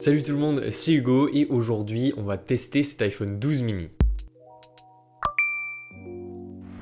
Salut tout le monde, c'est Hugo et aujourd'hui on va tester cet iPhone 12 mini.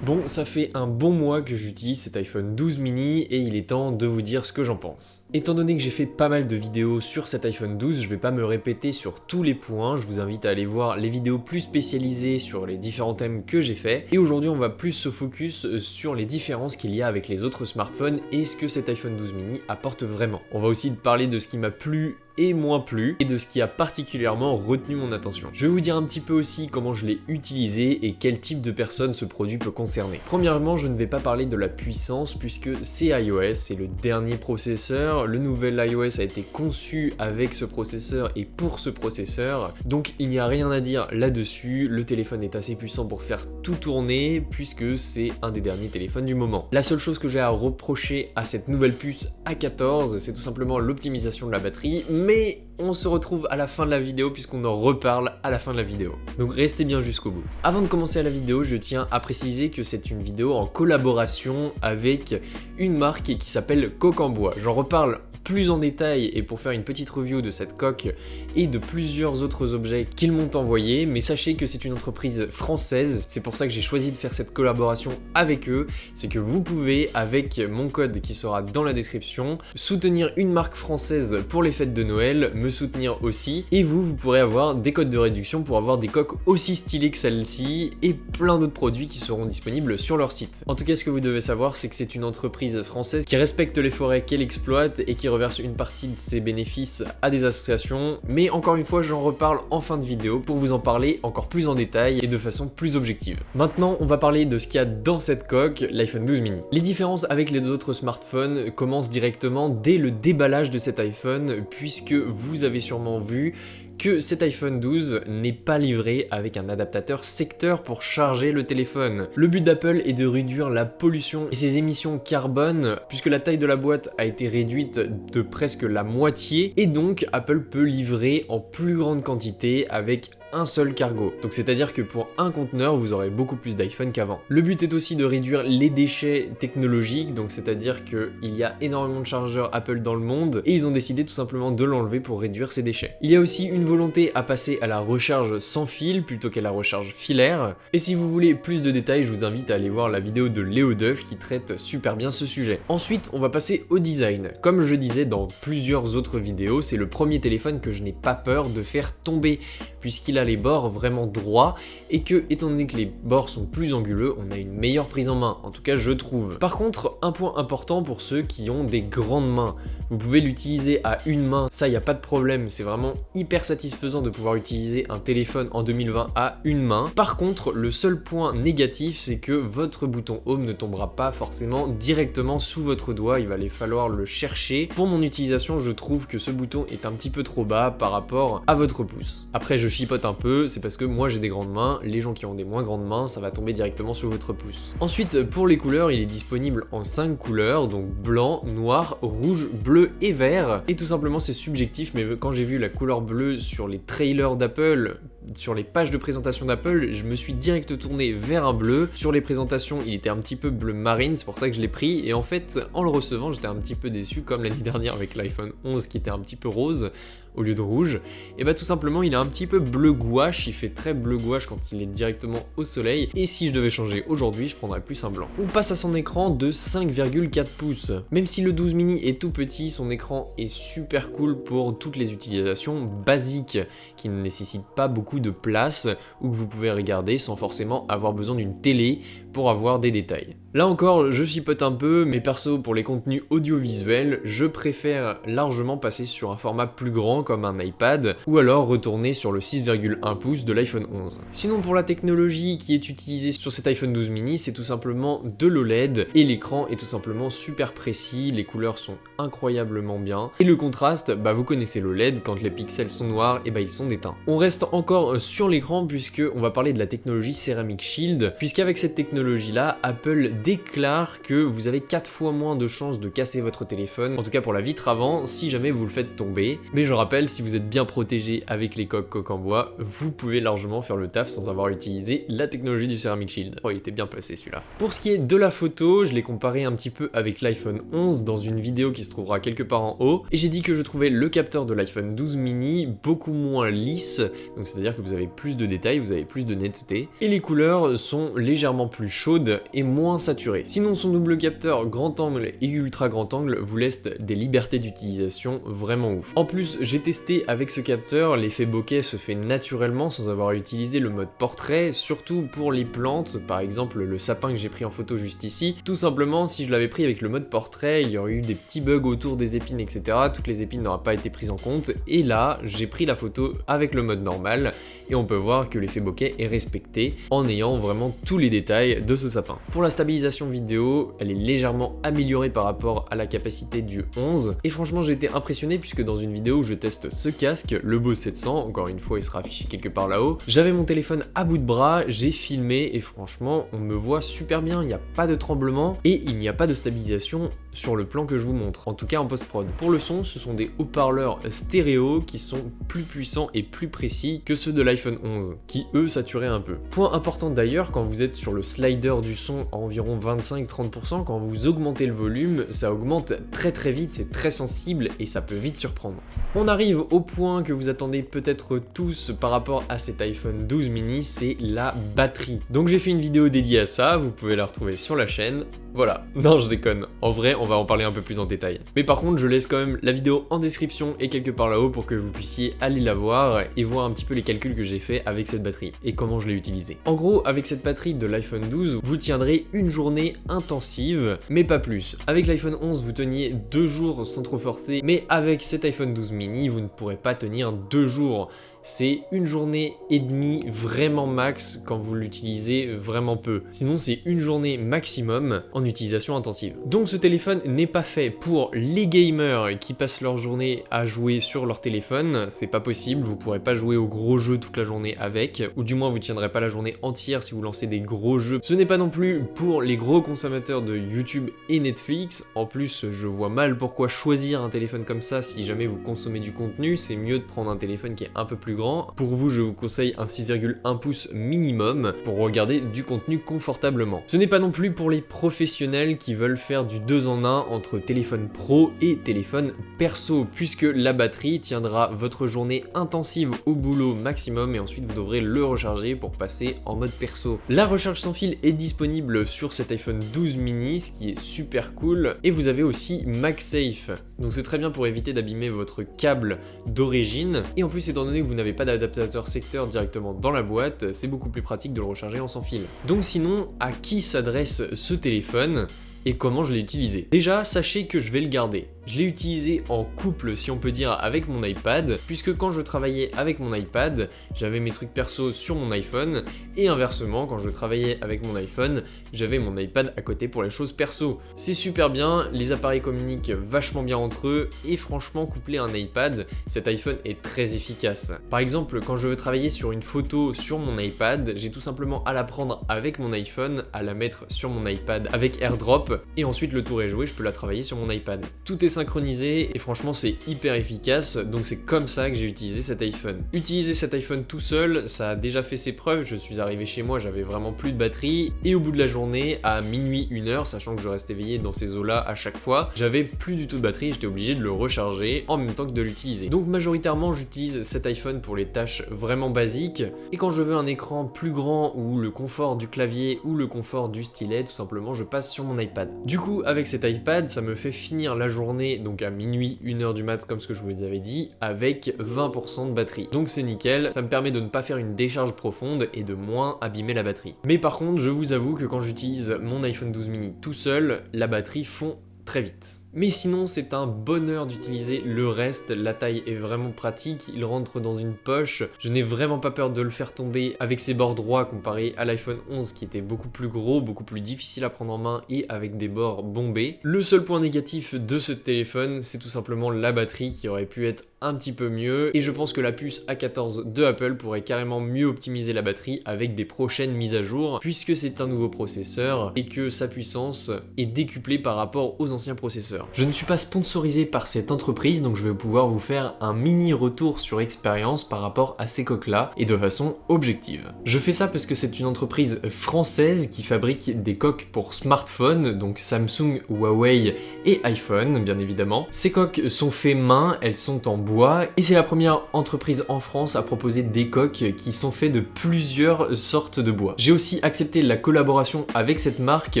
Bon, ça fait un bon mois que j'utilise cet iPhone 12 mini et il est temps de vous dire ce que j'en pense. Étant donné que j'ai fait pas mal de vidéos sur cet iPhone 12, je vais pas me répéter sur tous les points, je vous invite à aller voir les vidéos plus spécialisées sur les différents thèmes que j'ai fait. Et aujourd'hui on va plus se focus sur les différences qu'il y a avec les autres smartphones et ce que cet iPhone 12 mini apporte vraiment. On va aussi parler de ce qui m'a plu et moins plu, et de ce qui a particulièrement retenu mon attention. Je vais vous dire un petit peu aussi comment je l'ai utilisé et quel type de personnes ce produit peut concerner. Premièrement, je ne vais pas parler de la puissance puisque c'est iOS, c'est le dernier processeur, le nouvel iOS a été conçu avec ce processeur et pour ce processeur, donc il n'y a rien à dire là-dessus, le téléphone est assez puissant pour faire tout tourner puisque c'est un des derniers téléphones du moment. La seule chose que j'ai à reprocher à cette nouvelle puce A14, c'est tout simplement l'optimisation de la batterie, mais on se retrouve à la fin de la vidéo puisqu'on en reparle à la fin de la vidéo. Donc restez bien jusqu'au bout. Avant de commencer la vidéo, je tiens à préciser que c'est une vidéo en collaboration avec une marque qui s'appelle Coque en Bois. J'en reparle plus en détail et pour faire une petite review de cette coque et de plusieurs autres objets qu'ils m'ont envoyés, mais sachez que c'est une entreprise française, c'est pour ça que j'ai choisi de faire cette collaboration avec eux, c'est que vous pouvez, avec mon code qui sera dans la description, soutenir une marque française pour les fêtes de Noël, me soutenir aussi, et vous pourrez avoir des codes de réduction pour avoir des coques aussi stylées que celle-ci et plein d'autres produits qui seront disponibles sur leur site. En tout cas, ce que vous devez savoir, c'est que c'est une entreprise française qui respecte les forêts qu'elle exploite et qui reverse une partie de ses bénéfices à des associations, mais encore une fois j'en reparle en fin de vidéo pour vous en parler encore plus en détail et de façon plus objective. Maintenant on va parler de ce qu'il y a dans cette coque, l'iPhone 12 mini. Les différences avec les autres smartphones commencent directement dès le déballage de cet iPhone, puisque vous avez sûrement vu que cet iPhone 12 n'est pas livré avec un adaptateur secteur pour charger le téléphone. Le but d'Apple est de réduire la pollution et ses émissions carbone, puisque la taille de la boîte a été réduite de presque la moitié, et donc Apple peut livrer en plus grande quantité avec un seul cargo. Donc c'est à dire que pour un conteneur, vous aurez beaucoup plus d'iPhone qu'avant. Le but est aussi de réduire les déchets technologiques, donc c'est à dire qu'il y a énormément de chargeurs Apple dans le monde et ils ont décidé tout simplement de l'enlever pour réduire ces déchets. Il y a aussi une volonté à passer à la recharge sans fil plutôt qu'à la recharge filaire. Et si vous voulez plus de détails, je vous invite à aller voir la vidéo de Léo Duff qui traite super bien ce sujet. Ensuite, on va passer au design. Comme je disais dans plusieurs autres vidéos, c'est le premier téléphone que je n'ai pas peur de faire tomber, puisqu'il a les bords vraiment droits et que, étant donné que les bords sont plus anguleux, on a une meilleure prise en main, en tout cas je trouve. Par contre, un point important pour ceux qui ont des grandes mains, vous pouvez l'utiliser à une main, ça y a pas de problème, c'est vraiment hyper satisfaisant de pouvoir utiliser un téléphone en 2020 à une main. Par contre, le seul point négatif, c'est que votre bouton Home ne tombera pas forcément directement sous votre doigt, il va aller falloir le chercher. Pour mon utilisation, je trouve que ce bouton est un petit peu trop bas par rapport à votre pouce. Après, je chipote un peu, c'est parce que moi j'ai des grandes mains, les gens qui ont des moins grandes mains, ça va tomber directement sur votre pouce. Ensuite, pour les couleurs, il est disponible en 5 couleurs, donc blanc, noir, rouge, bleu et vert. Et tout simplement c'est subjectif, mais quand j'ai vu la couleur bleue sur les trailers d'Apple, sur les pages de présentation d'Apple, je me suis direct tourné vers un bleu. Sur les présentations, il était un petit peu bleu marine, c'est pour ça que je l'ai pris, et en fait, en le recevant, j'étais un petit peu déçu, comme l'année dernière avec l'iPhone 11 qui était un petit peu rose au lieu de rouge. Et bah tout simplement il est un petit peu bleu gouache, il fait très bleu gouache quand il est directement au soleil, et si je devais changer aujourd'hui, je prendrais plus un blanc. On passe à son écran de 5,4 pouces. Même si le 12 mini est tout petit, son écran est super cool pour toutes les utilisations basiques qui ne nécessitent pas beaucoup de place ou que vous pouvez regarder sans forcément avoir besoin d'une télé pour avoir des détails. Là encore, je chipote un peu, mais perso, pour les contenus audiovisuels, je préfère largement passer sur un format plus grand comme un iPad, ou alors retourner sur le 6,1 pouces de l'iPhone 11. Sinon, pour la technologie qui est utilisée sur cet iPhone 12 mini, c'est tout simplement de l'OLED, et l'écran est tout simplement super précis, les couleurs sont incroyablement bien, et le contraste, bah vous connaissez l'OLED, quand les pixels sont noirs, et bah ils sont déteints. On reste encore sur l'écran puisque on va parler de la technologie Ceramic Shield, puisqu'avec cette technologie-là, Apple déclare que vous avez 4 fois moins de chances de casser votre téléphone, en tout cas pour la vitre avant, si jamais vous le faites tomber. Mais je rappelle rappel, si vous êtes bien protégé avec les coques en bois, vous pouvez largement faire le taf sans avoir utilisé la technologie du Ceramic Shield. Oh, il était bien placé celui-là. Pour ce qui est de la photo, je l'ai comparé un petit peu avec l'iPhone 11 dans une vidéo qui se trouvera quelque part en haut, et j'ai dit que je trouvais le capteur de l'iPhone 12 mini beaucoup moins lisse, donc c'est-à-dire que vous avez plus de détails, vous avez plus de netteté, et les couleurs sont légèrement plus chaudes et moins saturées. Sinon, son double capteur grand angle et ultra grand angle vous laisse des libertés d'utilisation vraiment ouf. En plus, j'ai testé avec ce capteur, l'effet bokeh se fait naturellement sans avoir utilisé le mode portrait, surtout pour les plantes, par exemple le sapin que j'ai pris en photo juste ici. Tout simplement, si je l'avais pris avec le mode portrait, il y aurait eu des petits bugs autour des épines, etc. Toutes les épines n'auraient pas été prises en compte, et là, j'ai pris la photo avec le mode normal, et on peut voir que l'effet bokeh est respecté en ayant vraiment tous les détails de ce sapin. Pour la stabilisation vidéo, elle est légèrement améliorée par rapport à la capacité du 11, et franchement j'ai été impressionné puisque dans une vidéo où je teste ce casque, le Bose 700, encore une fois il sera affiché quelque part là-haut, j'avais mon téléphone à bout de bras, j'ai filmé et franchement on me voit super bien, il n'y a pas de tremblement et il n'y a pas de stabilisation sur le plan que je vous montre, en tout cas en post-prod. Pour le son, ce sont des haut-parleurs stéréo qui sont plus puissants et plus précis que ceux de l'iPhone 11, qui eux saturaient un peu. Point important d'ailleurs, quand vous êtes sur le slider du son à environ 25-30%, quand vous augmentez le volume, ça augmente très vite, c'est très sensible et ça peut vite surprendre. On arrive au point que vous attendez peut-être tous par rapport à cet iPhone 12 mini, c'est la batterie. Donc j'ai fait une vidéo dédiée à ça, vous pouvez la retrouver sur la chaîne. Voilà, non je déconne, en vrai on va en parler un peu plus en détail. Mais par contre je laisse quand même la vidéo en description et quelque part là-haut pour que vous puissiez aller la voir et voir un petit peu les calculs que j'ai fait avec cette batterie et comment je l'ai utilisée. En gros, avec cette batterie de l'iPhone 12, vous tiendrez une journée intensive, mais pas plus. Avec l'iPhone 11, vous teniez 2 jours sans trop forcer, mais avec cet iPhone 12 mini, vous ne pourrez pas tenir 2 jours. C'est une journée et demie vraiment max quand vous l'utilisez vraiment peu. Sinon c'est une journée maximum en utilisation intensive. Donc ce téléphone n'est pas fait pour les gamers qui passent leur journée à jouer sur leur téléphone, c'est pas possible, vous pourrez pas jouer aux gros jeux toute la journée avec, ou du moins vous tiendrez pas la journée entière si vous lancez des gros jeux. Ce n'est pas non plus pour les gros consommateurs de YouTube et Netflix, en plus je vois mal pourquoi choisir un téléphone comme ça si jamais vous consommez du contenu, c'est mieux de prendre un téléphone qui est un peu plus grand. Pour vous, je vous conseille un 6,1 pouces minimum pour regarder du contenu confortablement. Ce n'est pas non plus pour les professionnels qui veulent faire du 2 en 1 entre téléphone pro et téléphone perso, puisque la batterie tiendra votre journée intensive au boulot maximum et ensuite vous devrez le recharger pour passer en mode perso. La recharge sans fil est disponible sur cet iPhone 12 mini, ce qui est super cool, et vous avez aussi MagSafe. Donc c'est très bien pour éviter d'abîmer votre câble d'origine, et en plus étant donné que vous n'avez pas d'adaptateur secteur directement dans la boîte, c'est beaucoup plus pratique de le recharger en sans fil. Donc sinon, à qui s'adresse ce téléphone et comment je l'ai utilisé? Déjà, sachez que je vais le garder. Je l'ai utilisé en couple, si on peut dire, avec mon iPad, puisque quand je travaillais avec mon iPad, j'avais mes trucs perso sur mon iPhone, et inversement, quand je travaillais avec mon iPhone, j'avais mon iPad à côté pour les choses perso. C'est super bien, les appareils communiquent vachement bien entre eux, et franchement, couplé à un iPad, cet iPhone est très efficace. Par exemple, quand je veux travailler sur une photo sur mon iPad, j'ai tout simplement à la prendre avec mon iPhone, à la mettre sur mon iPad avec AirDrop, et ensuite le tour est joué, je peux la travailler sur mon iPad. Tout est synchronisé et franchement c'est hyper efficace, donc c'est comme ça que j'ai utilisé cet iPhone. Utiliser cet iPhone tout seul, ça a déjà fait ses preuves, je suis arrivé chez moi, j'avais vraiment plus de batterie, et au bout de la journée, à minuit, 1h, sachant que je reste éveillé dans ces eaux-là à chaque fois, j'avais plus du tout de batterie, j'étais obligé de le recharger en même temps que de l'utiliser. Donc majoritairement j'utilise cet iPhone pour les tâches vraiment basiques, et quand je veux un écran plus grand ou le confort du clavier ou le confort du stylet, tout simplement je passe sur mon iPad. Du coup avec cet iPad, ça me fait finir la journée donc à minuit, 1h du mat comme ce que je vous avais dit, avec 20% de batterie. Donc c'est nickel, ça me permet de ne pas faire une décharge profonde et de moins abîmer la batterie. Mais par contre, je vous avoue que quand j'utilise mon iPhone 12 mini tout seul, la batterie fond très vite. Mais sinon c'est un bonheur d'utiliser le reste, la taille est vraiment pratique, il rentre dans une poche, je n'ai vraiment pas peur de le faire tomber avec ses bords droits comparé à l'iPhone 11 qui était beaucoup plus gros, beaucoup plus difficile à prendre en main et avec des bords bombés. Le seul point négatif de ce téléphone, c'est tout simplement la batterie qui aurait pu être un petit peu mieux, et je pense que la puce A14 de Apple pourrait carrément mieux optimiser la batterie avec des prochaines mises à jour, puisque c'est un nouveau processeur et que sa puissance est décuplée par rapport aux anciens processeurs. Je ne suis pas sponsorisé par cette entreprise, donc je vais pouvoir vous faire un mini retour sur expérience par rapport à ces coques-là, et de façon objective. Je fais ça parce que c'est une entreprise française qui fabrique des coques pour smartphones, donc Samsung, Huawei et iPhone, bien évidemment. Ces coques sont faites main, elles sont en bois, et c'est la première entreprise en France à proposer des coques qui sont faites de plusieurs sortes de bois. J'ai aussi accepté la collaboration avec cette marque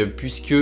puisque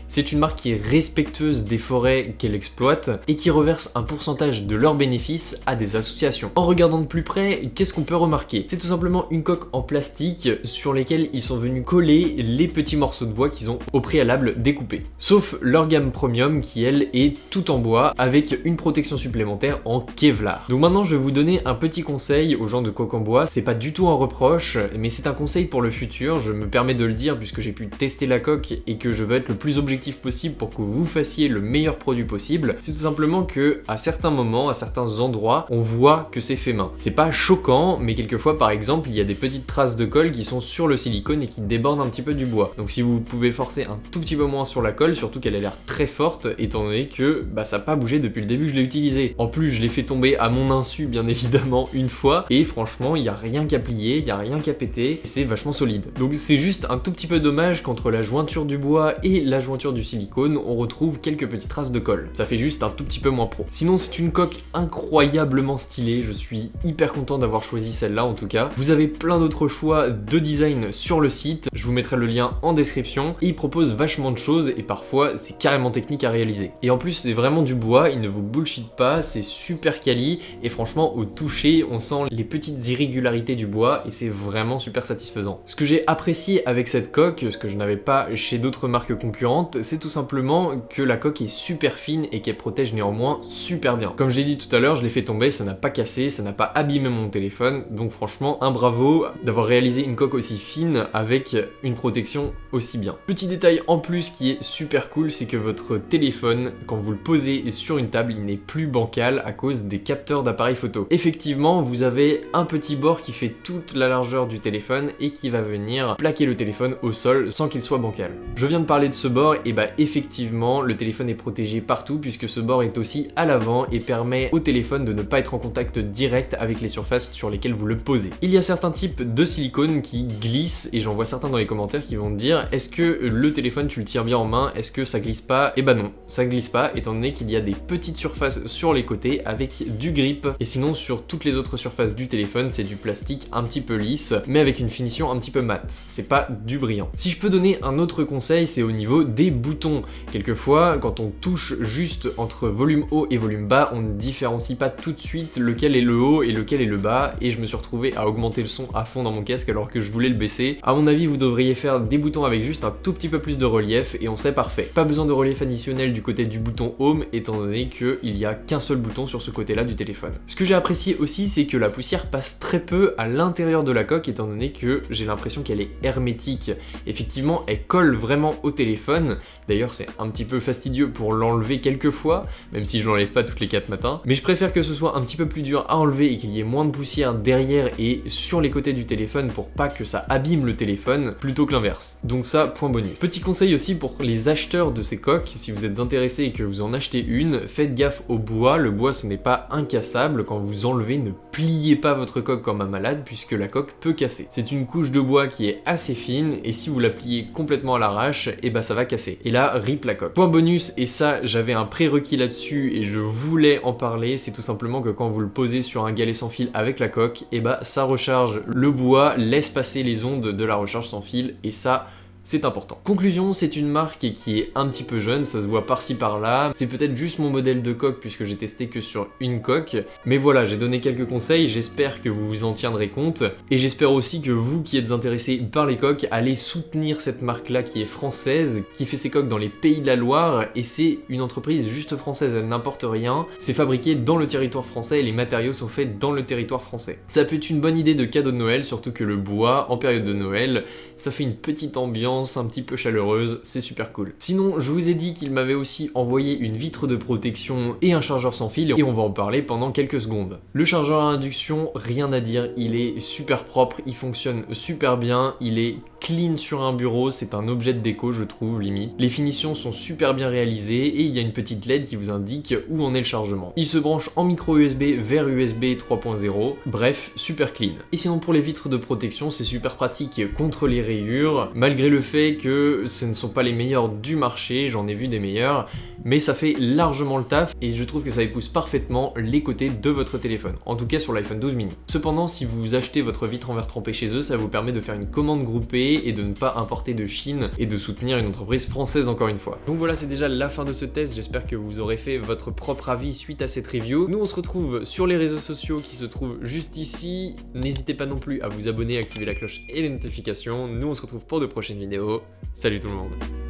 c'est une marque qui est respectueuse des forêts qu'elle exploite et qui reverse un pourcentage de leurs bénéfices à des associations. En regardant de plus près, qu'est-ce qu'on peut remarquer? C'est tout simplement une coque en plastique sur lesquelles ils sont venus coller les petits morceaux de bois qu'ils ont au préalable découpés. Sauf leur gamme premium qui elle est tout en bois avec une protection supplémentaire en Kevlar. Donc maintenant je vais vous donner un petit conseil aux gens de coque en bois. C'est pas du tout un reproche, mais c'est un conseil pour le futur. Je me permets de le dire puisque j'ai pu tester la coque et que je veux être le plus objectif possible pour que vous fassiez le meilleur produit possible. C'est tout simplement que à certains moments, à certains endroits, on voit que c'est fait main. C'est pas choquant, mais quelquefois par exemple, il y a des petites traces de colle qui sont sur le silicone et qui débordent un petit peu du bois. Donc si vous pouvez forcer un tout petit peu moins sur la colle, surtout qu'elle a l'air très forte, étant donné que ça n'a pas bougé depuis le début que je l'ai utilisé. En plus, je l'ai fait tomber à mon insu, bien évidemment, une fois, et franchement, il n'y a rien qu'à plier, il n'y a rien qu'à péter, c'est vachement solide. Donc c'est juste un tout petit peu dommage qu'entre la jointure du bois et la jointure du silicone, on retrouve quelques petites traces de colle. Ça fait juste un tout petit peu moins pro. Sinon, c'est une coque incroyablement stylée, je suis hyper content d'avoir choisi celle-là en tout cas. Vous avez plein d'autres choix de design sur le site, je vous mettrai le lien en description, et il propose vachement de choses et parfois c'est carrément technique à réaliser. Et en plus, c'est vraiment du bois, il ne vous bullshit pas, c'est super quali, et franchement, au toucher, on sent les petites irrégularités du bois et c'est vraiment super satisfaisant. Ce que j'ai apprécié avec cette coque, ce que je n'avais pas chez d'autres marques concurrentes, c'est tout simplement que la coque est super fine et qu'elle protège néanmoins super bien. Comme je l'ai dit tout à l'heure, je l'ai fait tomber, ça n'a pas cassé, ça n'a pas abîmé mon téléphone, donc franchement un bravo d'avoir réalisé une coque aussi fine avec une protection aussi bien. Petit détail en plus qui est super cool, c'est que votre téléphone, quand vous le posez sur une table, il n'est plus bancal à cause des capteurs d'appareil photo. Effectivement, vous avez un petit bord qui fait toute la largeur du téléphone et qui va venir plaquer le téléphone au sol sans qu'il soit bancal. Je viens de parler de ce bord, et effectivement, le téléphone est protégé partout puisque ce bord est aussi à l'avant et permet au téléphone de ne pas être en contact direct avec les surfaces sur lesquelles vous le posez. Il y a certains types de silicone qui glissent et j'en vois certains dans les commentaires qui vont me dire est-ce que le téléphone tu le tiens bien en main, est-ce que ça glisse pas? Et non, ça glisse pas étant donné qu'il y a des petites surfaces sur les côtés avec du grip, et sinon sur toutes les autres surfaces du téléphone c'est du plastique un petit peu lisse mais avec une finition un petit peu mat, c'est pas du brillant. Si je peux donner un autre conseil, c'est au niveau des boutons. Quelquefois, quand on touche juste entre volume haut et volume bas, on ne différencie pas tout de suite lequel est le haut et lequel est le bas, et je me suis retrouvé à augmenter le son à fond dans mon casque alors que je voulais le baisser. À mon avis, vous devriez faire des boutons avec juste un tout petit peu plus de relief et on serait parfait. Pas besoin de relief additionnel du côté du bouton Home étant donné qu'il n'y a qu'un seul bouton sur ce côté-là du téléphone. Ce que j'ai apprécié aussi, c'est que la poussière passe très peu à l'intérieur de la coque étant donné que j'ai l'impression qu'elle est hermétique. Effectivement, elle colle vraiment au téléphone. D'ailleurs, c'est un petit peu fastidieux pour l'enlever quelques fois, même si je l'enlève pas toutes les 4 matins. Mais je préfère que ce soit un petit peu plus dur à enlever et qu'il y ait moins de poussière derrière et sur les côtés du téléphone pour pas que ça abîme le téléphone, plutôt que l'inverse. Donc ça, point bonus. Petit conseil aussi pour les acheteurs de ces coques, si vous êtes intéressé et que vous en achetez une, faites gaffe au bois. Le bois, ce n'est pas incassable. Quand vous enlevez, ne pliez pas votre coque comme un malade puisque la coque peut casser. C'est une couche de bois qui est assez fine et si vous la pliez complètement à l'arrache, et ça va casser. Et là, rip la coque. Point bonus, et ça j'avais un prérequis là-dessus et je voulais en parler, c'est tout simplement que quand vous le posez sur un galet sans fil avec la coque, ça recharge le bois, laisse passer les ondes de la recharge sans fil et ça, c'est important. Conclusion, c'est une marque qui est un petit peu jeune, ça se voit par-ci par-là. C'est peut-être juste mon modèle de coque puisque j'ai testé que sur une coque. Mais voilà, j'ai donné quelques conseils, j'espère que vous vous en tiendrez compte. Et j'espère aussi que vous qui êtes intéressés par les coques, allez soutenir cette marque-là qui est française, qui fait ses coques dans les Pays de la Loire. Et c'est une entreprise juste française, elle n'importe rien. C'est fabriqué dans le territoire français et les matériaux sont faits dans le territoire français. Ça peut être une bonne idée de cadeau de Noël, surtout que le bois, en période de Noël, ça fait une petite ambiance ambiance un petit peu chaleureuse, c'est super cool. Sinon, je vous ai dit qu'il m'avait aussi envoyé une vitre de protection et un chargeur sans fil, et on va en parler pendant quelques secondes. Le chargeur à induction, rien à dire, il est super propre, il fonctionne super bien, il est clean sur un bureau, c'est un objet de déco je trouve limite. Les finitions sont super bien réalisées et il y a une petite LED qui vous indique où en est le chargement. Il se branche en micro USB vers USB 3.0, bref, super clean. Et sinon pour les vitres de protection, c'est super pratique contre les rayures, malgré le fait que ce ne sont pas les meilleurs du marché, j'en ai vu des meilleurs, mais ça fait largement le taf et je trouve que ça épouse parfaitement les côtés de votre téléphone, en tout cas sur l'iPhone 12 mini. Cependant, si vous achetez votre vitre en verre trempé chez eux, ça vous permet de faire une commande groupée et de ne pas importer de Chine et de soutenir une entreprise française encore une fois. Donc voilà, c'est déjà la fin de ce test, j'espère que vous aurez fait votre propre avis suite à cette review. Nous on se retrouve sur les réseaux sociaux qui se trouvent juste ici, n'hésitez pas non plus à vous abonner, activer la cloche et les notifications. Nous on se retrouve pour de prochaines vidéos, salut tout le monde.